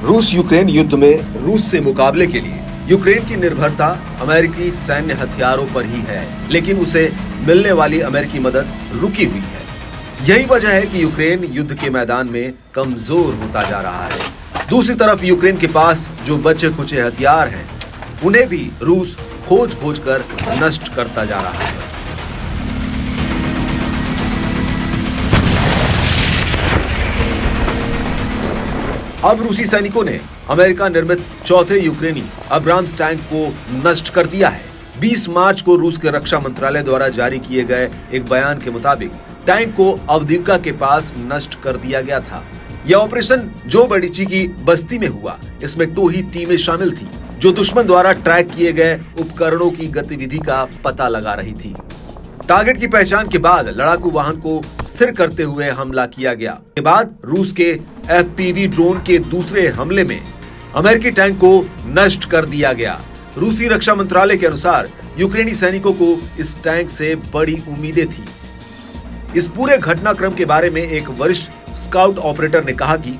रूस यूक्रेन युद्ध में रूस से मुकाबले के लिए यूक्रेन की निर्भरता अमेरिकी सैन्य हथियारों पर ही है, लेकिन उसे मिलने वाली अमेरिकी मदद रुकी हुई है। यही वजह है कि यूक्रेन युद्ध के मैदान में कमजोर होता जा रहा है। दूसरी तरफ यूक्रेन के पास जो बचे खुचे हथियार हैं, उन्हें भी रूस खोज खोज कर नष्ट करता जा रहा है। अब रूसी सैनिकों ने अमेरिका निर्मित चौथे यूक्रेनी अब्राम्स टैंक को नष्ट कर दिया है। 20 मार्च को रूस के रक्षा मंत्रालय द्वारा जारी किए गए एक बयान के मुताबिक टैंक को अवदीवका के पास नष्ट कर दिया गया था। यह ऑपरेशन जो बडीची की बस्ती में हुआ। इसमें 2 ही टीमें शामिल थी, जो दुश्मन द्वारा ट्रैक किए गए उपकरणों की गतिविधि का पता लगा रही थी। टारगेट की पहचान के बाद लड़ाकू वाहन को स्थिर करते हुए हमला किया गया। के बाद रूस के FPV ड्रोन के दूसरे हमले में अमेरिकी टैंक को नष्ट कर दिया गया। रूसी रक्षा मंत्रालय के अनुसार यूक्रेनी सैनिकों को इस टैंक से बड़ी उम्मीदें थी। इस पूरे घटनाक्रम के बारे में एक वरिष्ठ स्काउट ऑपरेटर ने कहा कि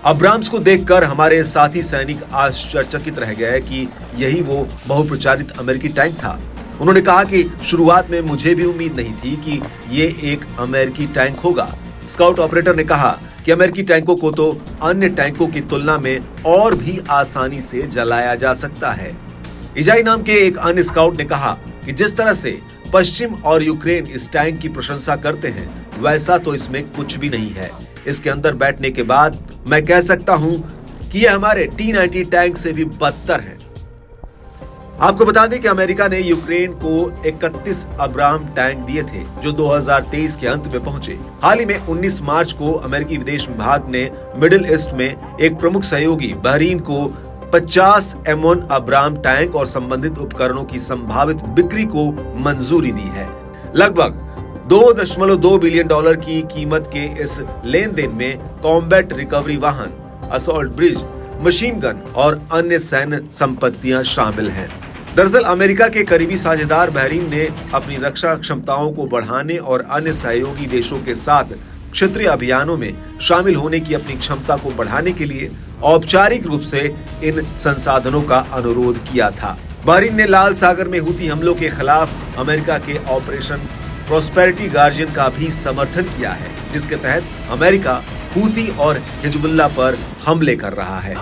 अब्राम्स को देखकर हमारे साथी सैनिक आश्चर्यचकित रह गए कि यही वो बहुप्रचारित अमेरिकी टैंक था। उन्होंने कहा कि शुरुआत में मुझे भी उम्मीद नहीं थी कि ये एक अमेरिकी टैंक होगा। स्काउट ऑपरेटर ने कहा कि अमेरिकी टैंकों को तो अन्य टैंकों की तुलना में और भी आसानी से जलाया जा सकता है। इजाई नाम के एक अन्य स्काउट ने कहा कि जिस तरह से पश्चिम और यूक्रेन इस टैंक की प्रशंसा करते हैं, वैसा तो इसमें कुछ भी नहीं है। इसके अंदर बैठने के बाद मैं कह सकता हूं कि यह हमारे T-90 टैंक से भी बदतर है। आपको बता दें कि अमेरिका ने यूक्रेन को 31 अब्राम टैंक दिए थे, जो 2023 के अंत में पहुंचे। हाल ही में 19 मार्च को अमेरिकी विदेश विभाग ने मिडिल ईस्ट में एक प्रमुख सहयोगी बहरीन को 50 M1 अब्राम टैंक और संबंधित उपकरणों की संभावित बिक्री को मंजूरी दी है। लगभग $2.2 बिलियन की कीमत के इस लेन देन में कॉम्बैट रिकवरी वाहन, असॉल्ट ब्रिज, मशीन गन और अन्य सैन्य संपत्तियां शामिल हैं। दरअसल अमेरिका के करीबी साझेदार बहरीन ने अपनी रक्षा क्षमताओं को बढ़ाने और अन्य सहयोगी देशों के साथ क्षेत्रीय अभियानों में शामिल होने की अपनी क्षमता को बढ़ाने के लिए औपचारिक रूप से इन संसाधनों का अनुरोध किया था। बहरीन ने लाल सागर में हुती हमलों के खिलाफ अमेरिका के ऑपरेशन प्रॉस्पेरिटी गार्जियन का भी समर्थन किया है, जिसके तहत अमेरिका हूती और हिजबुल्लाह पर हमले कर रहा है।